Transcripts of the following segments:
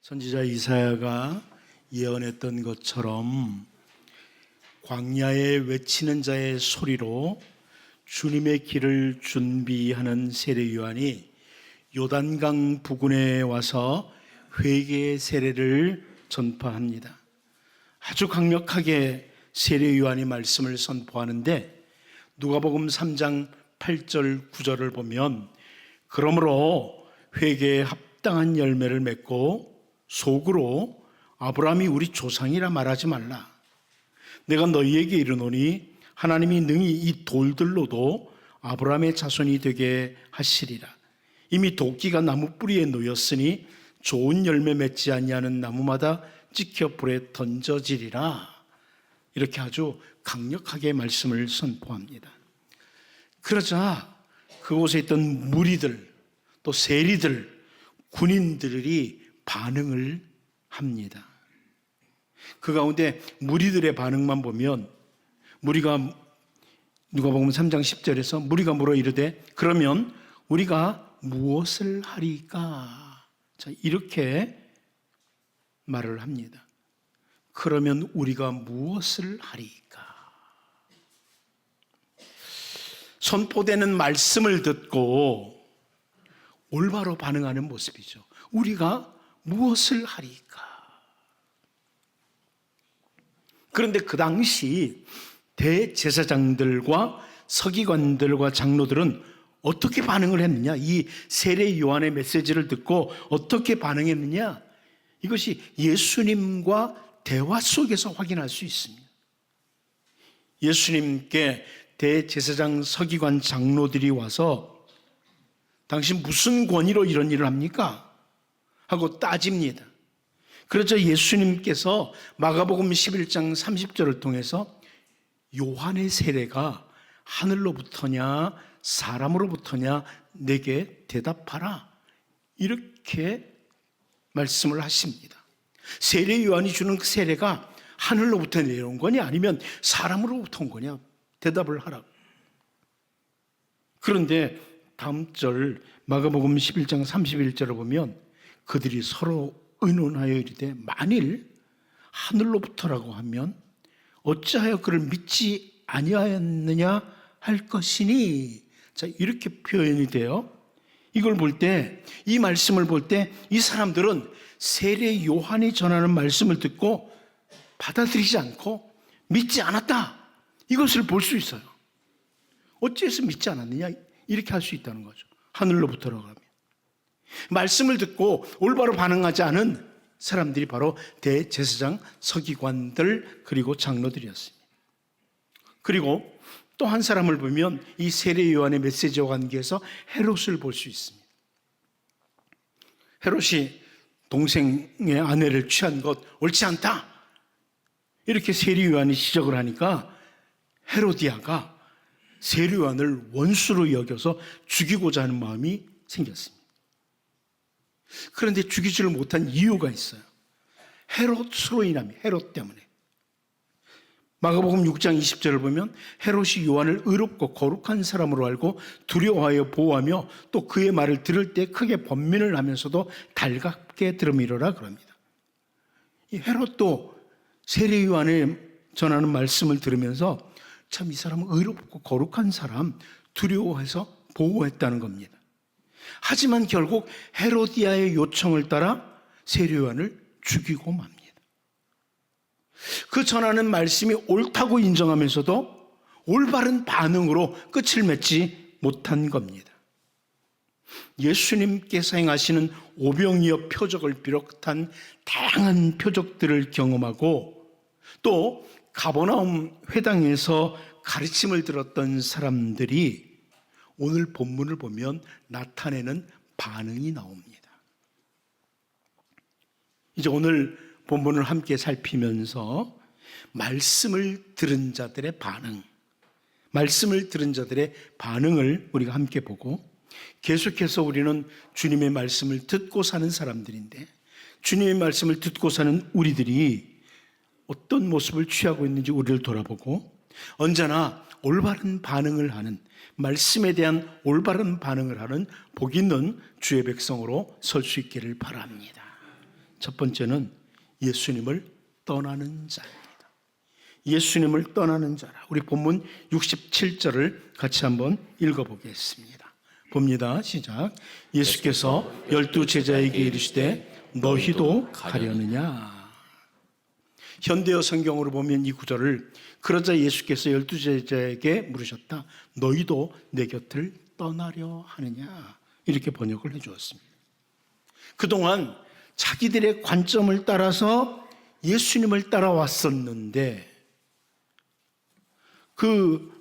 선지자 이사야가 예언했던 것처럼 광야에 외치는 자의 소리로 주님의 길을 준비하는 세례 요한이 요단강 부근에 와서 회개의 세례를 전파합니다. 아주 강력하게 세례 요한이 말씀을 선포하는데 누가복음 3장 8절 9절을 보면 그러므로 회개에 합당한 열매를 맺고 속으로 아브라함이 우리 조상이라 말하지 말라. 내가 너희에게 이르노니 하나님이 능히 이 돌들로도 아브라함의 자손이 되게 하시리라. 이미 도끼가 나무 뿌리에 놓였으니 좋은 열매 맺지 아니하는 나무마다 찍혀 불에 던져지리라. 이렇게 아주 강력하게 말씀을 선포합니다. 그러자 그곳에 있던 무리들, 또 세리들, 군인들이 반응을 합니다. 그 가운데 무리들의 반응만 보면 누가복음 3장 10절에서 무리가 물어 이르되 그러면 우리가 무엇을 하리까? 자, 이렇게 말을 합니다. 그러면 우리가 무엇을 하리까? 선포되는 말씀을 듣고 올바로 반응하는 모습이죠. 우리가 무엇을 하리까? 그런데 그 당시 대제사장들과 서기관들과 장로들은 어떻게 반응을 했느냐? 이 세례 요한의 메시지를 듣고 어떻게 반응했느냐? 이것이 예수님과 대화 속에서 확인할 수 있습니다. 예수님께 대제사장, 서기관, 장로들이 와서 당신 무슨 권위로 이런 일을 합니까? 하고 따집니다. 그래서 예수님께서 마가복음 11장 30절을 통해서 요한의 세례가 하늘로부터냐 사람으로부터냐 내게 대답하라. 이렇게 말씀을 하십니다. 세례 요한이 주는 그 세례가 하늘로부터 내려온 거냐 아니면 사람으로부터 온 거냐 대답을 하라. 그런데 다음 절 마가복음 11장 31절을 보면 그들이 서로 의논하여 이르되 만일 하늘로부터라고 하면 어찌하여 그를 믿지 아니하였느냐 할 것이니. 자, 이렇게 표현이 돼요. 이걸 볼 때, 이 말씀을 볼 때 이 사람들은 세례 요한이 전하는 말씀을 듣고 받아들이지 않고 믿지 않았다. 이것을 볼 수 있어요. 어찌해서 믿지 않았느냐? 이렇게 할 수 있다는 거죠. 하늘로부터라고 하면. 말씀을 듣고 올바로 반응하지 않은 사람들이 바로 대제사장, 서기관들 그리고 장로들이었습니다. 그리고 또 한 사람을 보면 이 세례 요한의 메시지와 관계해서 헤롯을 볼 수 있습니다. 헤롯이 동생의 아내를 취한 것 옳지 않다. 이렇게 세례 요한이 지적을 하니까 헤로디아가 세례 요한을 원수로 여겨서 죽이고자 하는 마음이 생겼습니다. 그런데 죽이지를 못한 이유가 있어요. 헤롯으로 인함이 헤롯 때문에. 마가복음 6장 20절을 보면 헤롯이 요한을 의롭고 거룩한 사람으로 알고 두려워하여 보호하며 또 그의 말을 들을 때 크게 번민을 하면서도 달갑게 들으미러라 그럽니다. 이 헤롯도 세례 요한의 전하는 말씀을 들으면서 참 이 사람은 의롭고 거룩한 사람 두려워해서 보호했다는 겁니다. 하지만 결국 헤로디아의 요청을 따라 세례 요한을 죽이고 맙니다. 그 전하는 말씀이 옳다고 인정하면서도 올바른 반응으로 끝을 맺지 못한 겁니다. 예수님께서 행하시는 오병이어 표적을 비롯한 다양한 표적들을 경험하고 또 가버나움 회당에서 가르침을 들었던 사람들이 오늘 본문을 보면 나타내는 반응이 나옵니다. 이제 오늘 본문을 함께 살피면서 말씀을 들은 자들의 반응을 우리가 함께 보고 계속해서 우리는 주님의 말씀을 듣고 사는 사람들인데 주님의 말씀을 듣고 사는 우리들이 어떤 모습을 취하고 있는지 우리를 돌아보고 언제나 올바른 반응을 하는 말씀에 대한 올바른 반응을 하는 복 있는 주의 백성으로 설 수 있기를 바랍니다. 첫 번째는 예수님을 떠나는 자입니다. 예수님을 떠나는 자라. 우리 본문 67절을 같이 한번 읽어보겠습니다. 봅니다. 시작. 예수께서 12 제자에게 이르시되 너희도 가려느냐. 현대어 성경으로 보면 이 구절을 그러자 예수께서 12 제자에게 물으셨다. 너희도 내 곁을 떠나려 하느냐. 이렇게 번역을 해 주었습니다. 그동안 자기들의 관점을 따라서 예수님을 따라왔었는데 그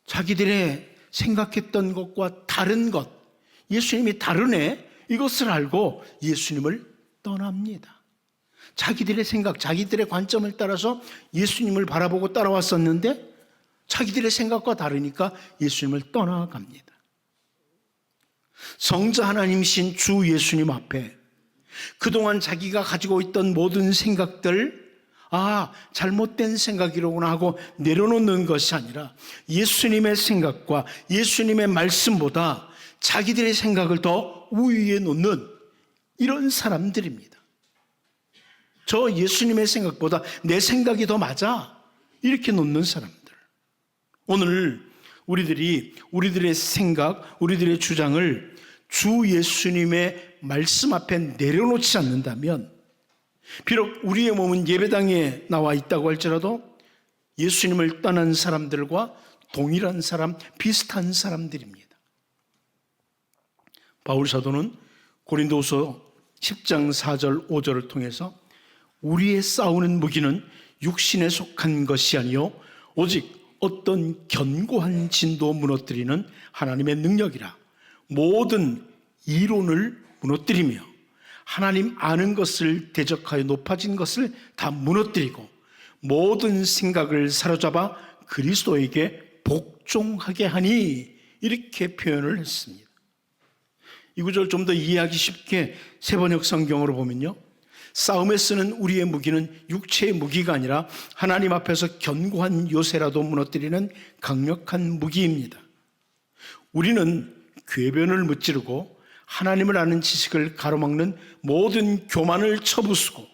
자기들의 생각했던 것과 다른 것, 예수님이 다르네, 이것을 알고 예수님을 떠납니다. 자기들의 생각, 자기들의 관점을 따라서 예수님을 바라보고 따라왔었는데 자기들의 생각과 다르니까 예수님을 떠나갑니다. 성자 하나님이신 주 예수님 앞에 그동안 자기가 가지고 있던 모든 생각들, 잘못된 생각이로구나 하고 내려놓는 것이 아니라 예수님의 생각과 예수님의 말씀보다 자기들의 생각을 더 우위에 놓는 이런 사람들입니다. 저 예수님의 생각보다 내 생각이 더 맞아, 이렇게 놓는 사람들. 오늘 우리들의 생각, 우리들의 주장을 주 예수님의 말씀 앞에 내려놓지 않는다면, 비록 우리의 몸은 예배당에 나와 있다고 할지라도 예수님을 떠난 사람들과 동일한 사람, 비슷한 사람들입니다. 바울 사도는 고린도후서 10장 4절 5절을 통해서 우리의 싸우는 무기는 육신에 속한 것이 아니요 오직 어떤 견고한 진도 무너뜨리는 하나님의 능력이라. 모든 이론을 무너뜨리며 하나님 아는 것을 대적하여 높아진 것을 다 무너뜨리고 모든 생각을 사로잡아 그리스도에게 복종하게 하니, 이렇게 표현을 했습니다. 이 구절 좀 더 이해하기 쉽게 세번역 성경으로 보면요, 싸움에 쓰는 우리의 무기는 육체의 무기가 아니라 하나님 앞에서 견고한 요새라도 무너뜨리는 강력한 무기입니다. 우리는 궤변을 무찌르고 하나님을 아는 지식을 가로막는 모든 교만을 쳐부수고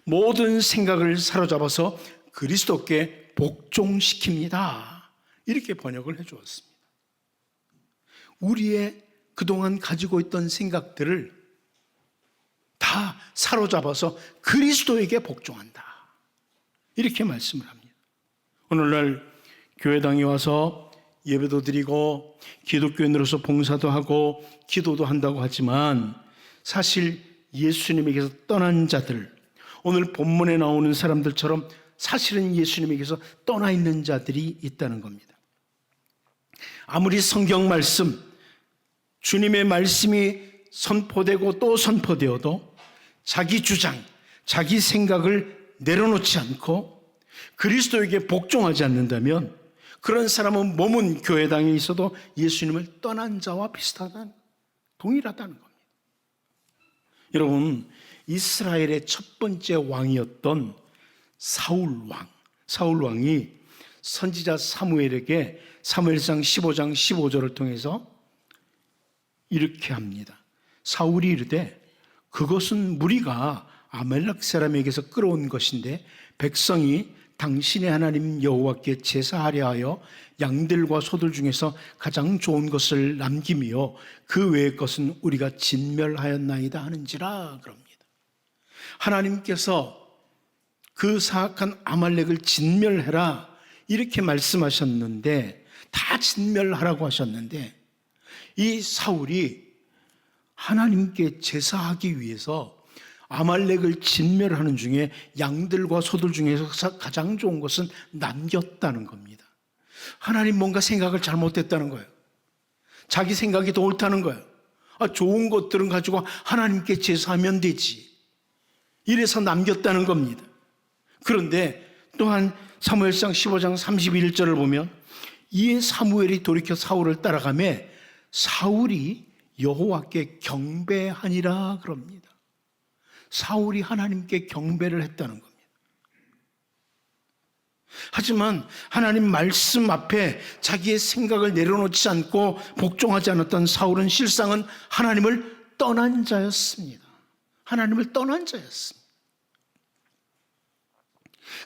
모든 생각을 사로잡아서 그리스도께 복종시킵니다. 이렇게 번역을 해 주었습니다. 우리의 그동안 가지고 있던 생각들을 다 사로잡아서 그리스도에게 복종한다, 이렇게 말씀을 합니다. 오늘날 교회당에 와서 예배도 드리고 기독교인으로서 봉사도 하고 기도도 한다고 하지만 사실 예수님에게서 떠난 자들, 오늘 본문에 나오는 사람들처럼 사실은 예수님에게서 떠나 있는 자들이 있다는 겁니다. 아무리 성경 말씀, 주님의 말씀이 선포되고 또 선포되어도 자기 주장, 자기 생각을 내려놓지 않고 그리스도에게 복종하지 않는다면 그런 사람은 몸은 교회당에 있어도 예수님을 떠난 자와 동일하다는 겁니다. 여러분, 이스라엘의 첫 번째 왕이었던 사울 왕이 선지자 사무엘에게 사무엘상 15장 15절을 통해서 이렇게 합니다. 사울이 이르되 그것은 무리가 아말렉 사람에게서 끌어온 것인데 백성이 당신의 하나님 여호와께 제사하려 하여 양들과 소들 중에서 가장 좋은 것을 남기며 그 외의 것은 우리가 진멸하였나이다 하는지라 그럽니다. 하나님께서 그 사악한 아말렉을 진멸해라, 이렇게 말씀하셨는데, 다 진멸하라고 하셨는데, 이 사울이 하나님께 제사하기 위해서 아말렉을 진멸하는 중에 양들과 소들 중에서 가장 좋은 것은 남겼다는 겁니다. 하나님 뭔가 생각을 잘못했다는 거예요. 자기 생각이 더 옳다는 거예요. 좋은 것들은 가지고 하나님께 제사하면 되지, 이래서 남겼다는 겁니다. 그런데 또한 사무엘상 15장 31절을 보면 이에 사무엘이 돌이켜 사울을 따라가며 사울이 여호와께 경배하니라 그럽니다. 사울이 하나님께 경배를 했다는 겁니다. 하지만 하나님 말씀 앞에 자기의 생각을 내려놓지 않고 복종하지 않았던 사울은 실상은 하나님을 떠난 자였습니다. 하나님을 떠난 자였습니다.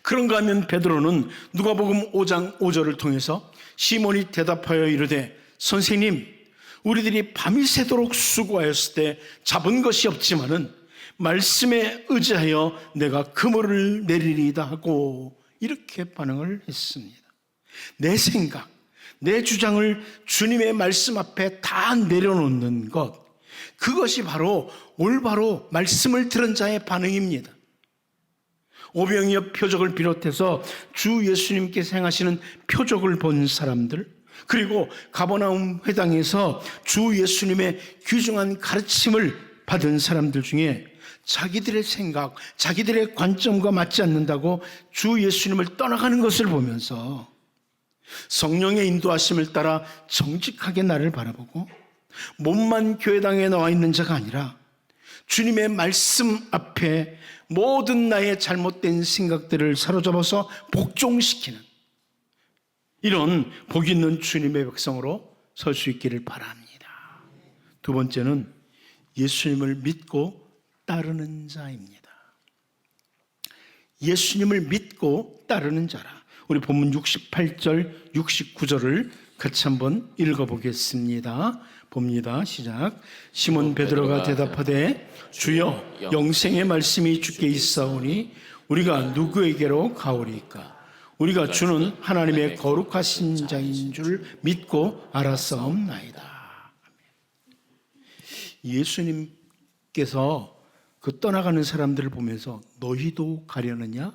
그런가 하면 베드로는 누가복음 5장 5절을 통해서 시몬이 대답하여 이르되 선생님, 우리들이 밤이 새도록 수고하였을 때 잡은 것이 없지만은 말씀에 의지하여 내가 그물을 내리리이다 하고 이렇게 반응을 했습니다. 내 생각, 내 주장을 주님의 말씀 앞에 다 내려놓는 것, 그것이 바로 올바로 말씀을 들은 자의 반응입니다. 오병이어 표적을 비롯해서 주 예수님께서 행하시는 표적을 본 사람들, 그리고 가버나움 회당에서 주 예수님의 귀중한 가르침을 받은 사람들 중에 자기들의 생각, 자기들의 관점과 맞지 않는다고 주 예수님을 떠나가는 것을 보면서 성령의 인도하심을 따라 정직하게 나를 바라보고 몸만 교회당에 나와 있는 자가 아니라 주님의 말씀 앞에 모든 나의 잘못된 생각들을 사로잡아서 복종시키는 이런 복 있는 주님의 백성으로 설 수 있기를 바랍니다. 두 번째는 예수님을 믿고 따르는 자입니다. 예수님을 믿고 따르는 자라. 우리 본문 68절, 69절을 같이 한번 읽어보겠습니다. 봅니다. 시작. 시몬 베드로가 대답하되 주여, 영생의 말씀이 주께 있사오니 우리가 누구에게로 가오리까? 우리가 주는 하나님의 거룩하신 자인 줄 믿고 알았사옵나이다. 예수님께서 그 떠나가는 사람들을 보면서 너희도 가려느냐?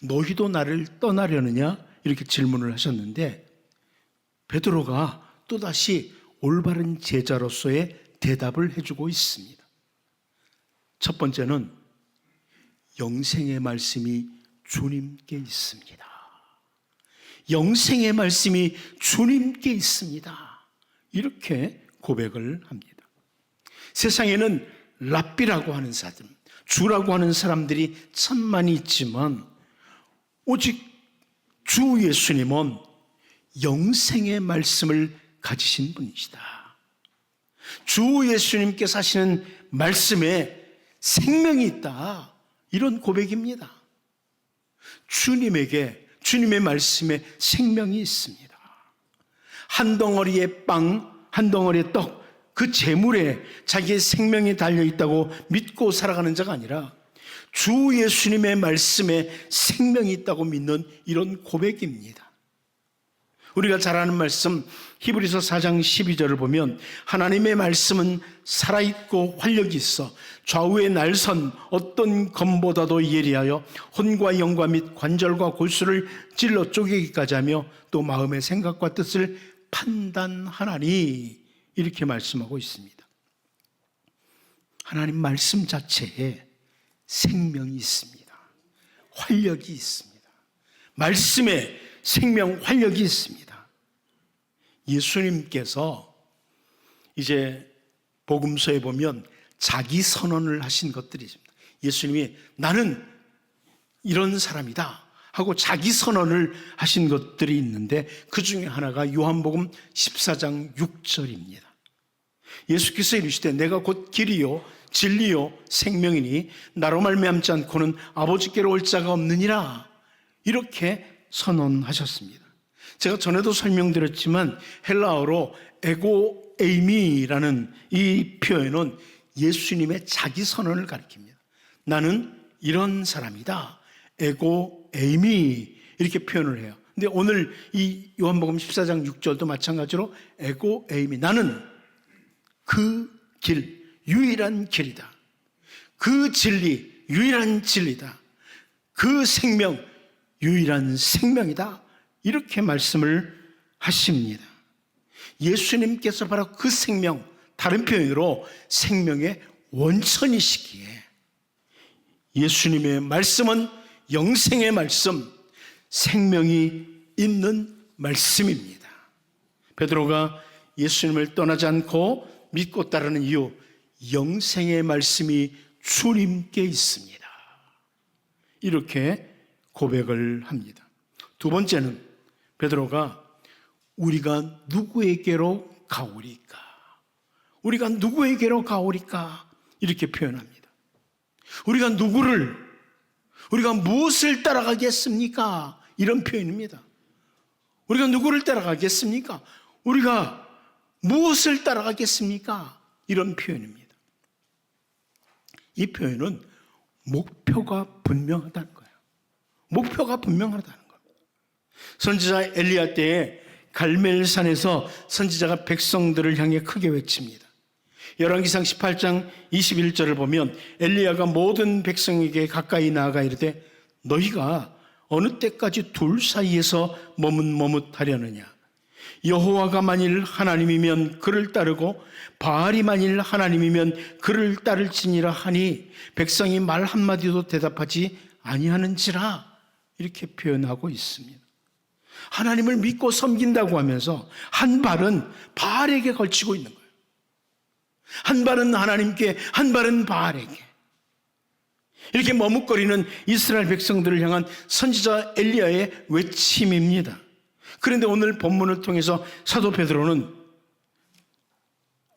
너희도 나를 떠나려느냐? 이렇게 질문을 하셨는데 베드로가 또다시 올바른 제자로서의 대답을 해주고 있습니다. 첫 번째는 영생의 말씀이 주님께 있습니다. 영생의 말씀이 주님께 있습니다. 이렇게 고백을 합니다. 세상에는 랍비라고 하는 사람, 주라고 하는 사람들이 참 많이 있지만 오직 주 예수님은 영생의 말씀을 가지신 분이시다. 주 예수님께서 하시는 말씀에 생명이 있다. 이런 고백입니다. 주님에게, 주님의 말씀에 생명이 있습니다. 한 덩어리의 빵, 한 덩어리의 떡, 그 재물에 자기의 생명이 달려있다고 믿고 살아가는 자가 아니라 주 예수님의 말씀에 생명이 있다고 믿는 이런 고백입니다. 우리가 잘 아는 말씀 히브리서 4장 12절을 보면 하나님의 말씀은 살아있고 활력이 있어 좌우에 날선 어떤 검보다도 예리하여 혼과 영과 및 관절과 골수를 찔러 쪼개기까지 하며 또 마음의 생각과 뜻을 판단하나니 이렇게 말씀하고 있습니다. 하나님 말씀 자체에 생명이 있습니다. 활력이 있습니다. 말씀에 생명, 활력이 있습니다. 예수님께서 이제 복음서에 보면 자기 선언을 하신 것들이 있습니다. 예수님이 나는 이런 사람이다 하고 자기 선언을 하신 것들이 있는데 그 중에 하나가 요한복음 14장 6절입니다. 예수께서 이르시되 내가 곧 길이요 진리요 생명이니 나로 말미암지 않고는 아버지께로 올 자가 없느니라 이렇게 선언하셨습니다. 제가 전에도 설명드렸지만 헬라어로 에고 에이미라는 이 표현은 예수님의 자기 선언을 가리킵니다. 나는 이런 사람이다. 에고 에이미 이렇게 표현을 해요. 근데 오늘 이 요한복음 14장 6절도 마찬가지로 에고 에이미 나는 그 길, 유일한 길이다. 그 진리, 유일한 진리다. 그 생명, 유일한 생명이다. 이렇게 말씀을 하십니다. 예수님께서 바로 그 생명, 다른 표현으로 생명의 원천이시기에 예수님의 말씀은 영생의 말씀, 생명이 있는 말씀입니다. 베드로가 예수님을 떠나지 않고 믿고 따르는 이유, 영생의 말씀이 주님께 있습니다. 이렇게 고백을 합니다. 두 번째는 베드로가 우리가 누구에게로 가오리까? 우리가 누구에게로 가오리까? 이렇게 표현합니다. 우리가 무엇을 따라가겠습니까? 이런 표현입니다. 우리가 누구를 따라가겠습니까? 우리가 무엇을 따라가겠습니까? 이런 표현입니다. 이 표현은 목표가 분명하다는 거예요. 목표가 분명하다는 겁니다. 선지자 엘리야 때에 갈멜산에서 선지자가 백성들을 향해 크게 외칩니다. 열왕기상 18장 21절을 보면 엘리야가 모든 백성에게 가까이 나아가 이르되 너희가 어느 때까지 둘 사이에서 머뭇머뭇하려느냐. 여호와가 만일 하나님이면 그를 따르고 바알이 만일 하나님이면 그를 따를지니라 하니 백성이 말 한마디도 대답하지 아니하는지라. 이렇게 표현하고 있습니다. 하나님을 믿고 섬긴다고 하면서 한 발은 바알에게 걸치고 있는 거예요. 한 발은 하나님께, 한 발은 바알에게. 이렇게 머뭇거리는 이스라엘 백성들을 향한 선지자 엘리야의 외침입니다. 그런데 오늘 본문을 통해서 사도 베드로는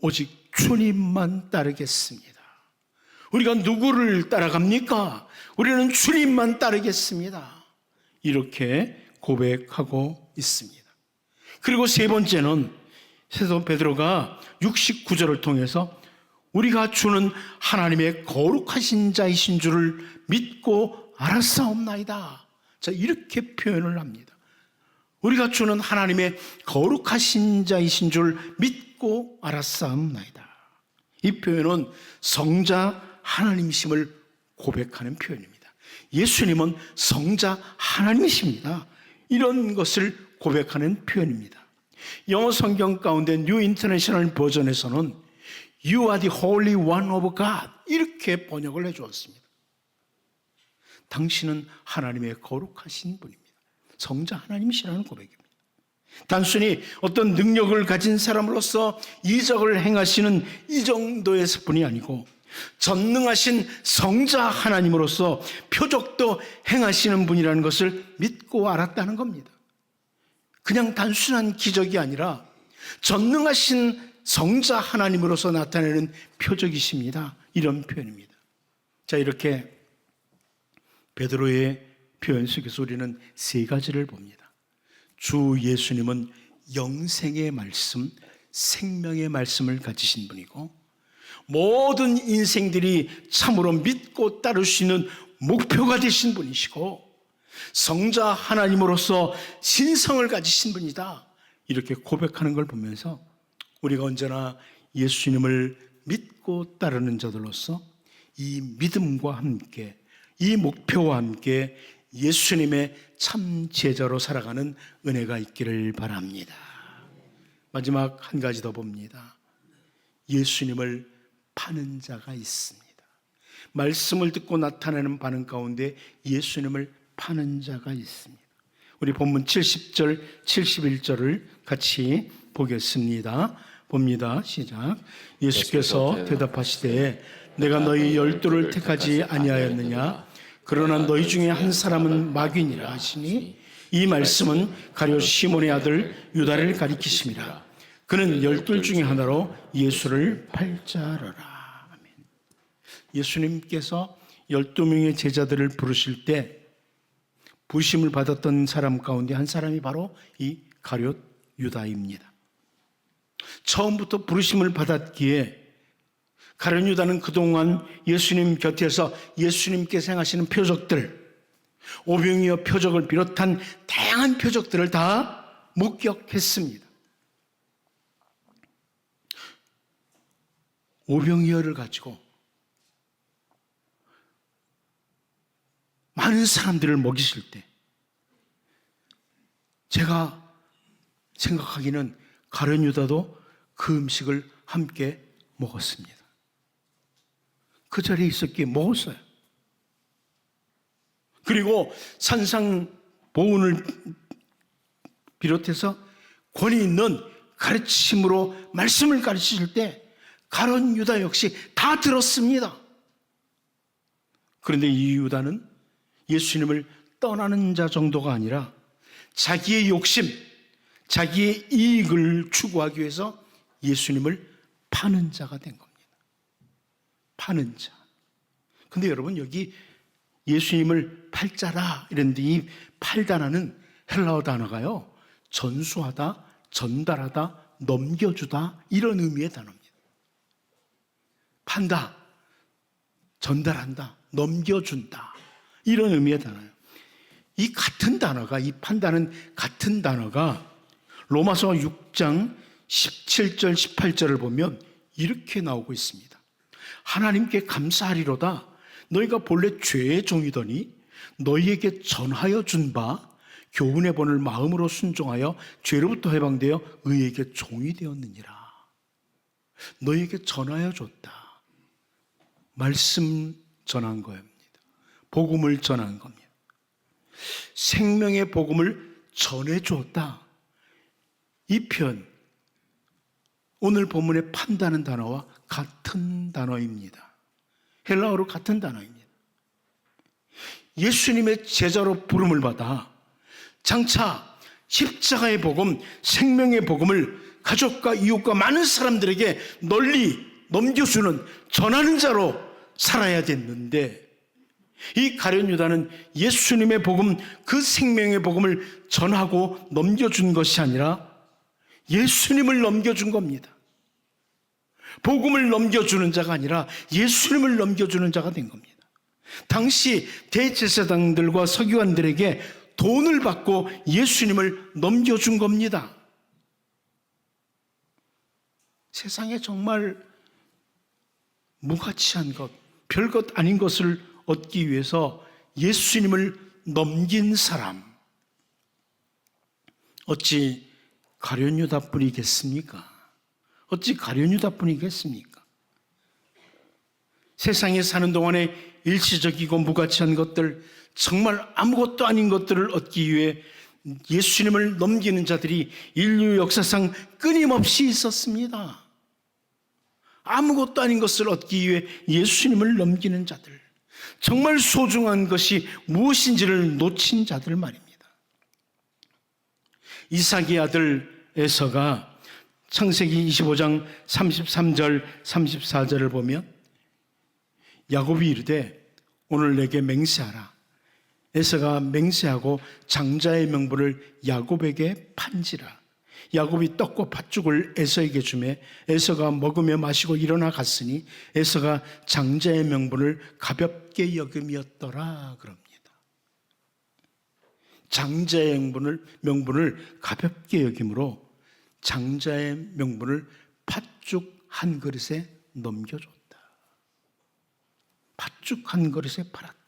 오직 주님만 따르겠습니다. 우리가 누구를 따라갑니까? 우리는 주님만 따르겠습니다. 이렇게 고백하고 있습니다. 그리고 세 번째는 사도 베드로가 69절을 통해서 우리가 주는 하나님의 거룩하신 자이신 줄을 믿고 알았사옵나이다. 자, 이렇게 표현을 합니다. 우리가 주는 하나님의 거룩하신 자이신 줄 믿고 알았사옵나이다. 이 표현은 성자 하나님이심을 고백하는 표현입니다. 예수님은 성자 하나님이십니다. 이런 것을 고백하는 표현입니다. 영어 성경 가운데 뉴 인터내셔널 버전에서는 You are the Holy One of God 이렇게 번역을 해주었습니다. 당신은 하나님의 거룩하신 분입니다. 성자 하나님이시라는 고백입니다. 단순히 어떤 능력을 가진 사람으로서 이적을 행하시는 이 정도의 뿐이 아니고 전능하신 성자 하나님으로서 표적도 행하시는 분이라는 것을 믿고 알았다는 겁니다. 그냥 단순한 기적이 아니라 전능하신 성자 하나님으로서 나타내는 표적이십니다. 이런 표현입니다. 자, 이렇게 베드로의 표현 속에서 우리는 세 가지를 봅니다. 주 예수님은 영생의 말씀, 생명의 말씀을 가지신 분이고 모든 인생들이 참으로 믿고 따를 수 있는 목표가 되신 분이시고 성자 하나님으로서 신성을 가지신 분이다. 이렇게 고백하는 걸 보면서 우리가 언제나 예수님을 믿고 따르는 자들로서 이 믿음과 함께 이 목표와 함께 예수님의 참 제자로 살아가는 은혜가 있기를 바랍니다. 마지막 한 가지 더 봅니다. 예수님을 파는 자가 있습니다. 말씀을 듣고 나타나는 반응 가운데 예수님을 파는 자가 있습니다. 우리 본문 70절, 71절을 같이 보겠습니다. 봅니다. 시작. 예수께서 대답하시되 내가 너희 12를 택하지 아니하였느냐? 그러나 너희 중에 한 사람은 마귀니라 하시니 이 말씀은 가룟 시몬의 아들 유다를 가리키심이라. 그는 12 중에 하나로 예수를 팔자러라. 아멘. 예수님께서 12명의 제자들을 부르실 때 부심을 받았던 사람 가운데 한 사람이 바로 이 가룟 유다입니다. 처음부터 부르심을 받았기에 가룟 유다는 그동안 예수님 곁에서 예수님께서 행하시는 표적들, 오병이어 표적을 비롯한 다양한 표적들을 다 목격했습니다. 오병이어를 가지고 많은 사람들을 먹이실 때 제가 생각하기는 가룟 유다도 그 음식을 함께 먹었습니다. 그 자리에 있었기에 먹었어요. 그리고 산상보훈을 비롯해서 권위 있는 가르침으로 말씀을 가르치실 때 가룟 유다 역시 다 들었습니다. 그런데 이 유다는 예수님을 떠나는 자 정도가 아니라 자기의 욕심, 자기의 이익을 추구하기 위해서 예수님을 파는 자가 된 겁니다. 파는 자. 근데 여러분, 여기 예수님을 팔자라 이랬는데 이 팔다라는 헬라어 단어가요, 전수하다, 전달하다, 넘겨주다 이런 의미의 단어입니다. 판다, 전달한다, 넘겨준다 이런 의미의 단어예요. 이 같은 단어가, 이 판다는 같은 단어가 로마서 6장 17절 18절을 보면 이렇게 나오고 있습니다. 하나님께 감사하리로다. 너희가 본래 죄의 종이더니 너희에게 전하여 준 바 교훈의 본을 마음으로 순종하여 죄로부터 해방되어 의에게 종이 되었느니라. 너희에게 전하여 줬다. 말씀 전한 겁니다. 복음을 전한 겁니다. 생명의 복음을 전해 주었다. 이 표현, 오늘 본문에 판다는 단어와 같은 단어입니다. 헬라어로 같은 단어입니다. 예수님의 제자로 부름을 받아 장차 십자가의 복음, 생명의 복음을 가족과 이웃과 많은 사람들에게 널리 넘겨주는, 전하는 자로 살아야 됐는데, 이 가룟 유다는 예수님의 복음, 그 생명의 복음을 전하고 넘겨준 것이 아니라 예수님을 넘겨준 겁니다. 복음을 넘겨주는 자가 아니라 예수님을 넘겨주는 자가 된 겁니다. 당시 대제사장들과 서기관들에게 돈을 받고 예수님을 넘겨준 겁니다. 세상에 정말 무가치한 것, 별것 아닌 것을 얻기 위해서 예수님을 넘긴 사람, 어찌 가룟 유다뿐이겠습니까? 어찌 가룟 유다뿐이겠습니까? 세상에 사는 동안에 일시적이고 무가치한 것들, 정말 아무것도 아닌 것들을 얻기 위해 예수님을 넘기는 자들이 인류 역사상 끊임없이 있었습니다. 아무것도 아닌 것을 얻기 위해 예수님을 넘기는 자들, 정말 소중한 것이 무엇인지를 놓친 자들 말입니다. 이삭의 아들 에서가 창세기 25장 33절 34절을 보면 야곱이 이르되 오늘 내게 맹세하라. 에서가 맹세하고 장자의 명분을 야곱에게 판지라. 야곱이 떡과 팥죽을 에서에게 주매 에서가 먹으며 마시고 일어나 갔으니 에서가 장자의 명분을 가볍게 여김이었더라 그럽니다. 장자의 명분을 가볍게 여김으로 장자의 명분을 팥죽 한 그릇에 넘겨줬다. 팥죽 한 그릇에 팔았다.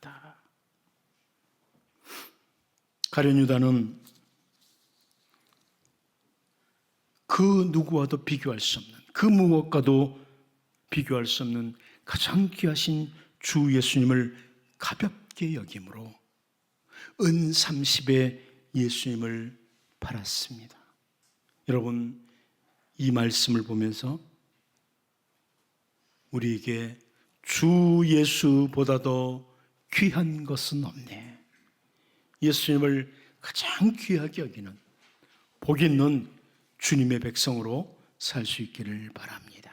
가룟 유다는 그 누구와도 비교할 수 없는, 그 무엇과도 비교할 수 없는 가장 귀하신 주 예수님을 가볍게 여김으로 은 30에 예수님을 팔았습니다. 여러분, 이 말씀을 보면서 우리에게 주 예수보다도 귀한 것은 없네, 예수님을 가장 귀하게 여기는 복 있는 주님의 백성으로 살 수 있기를 바랍니다.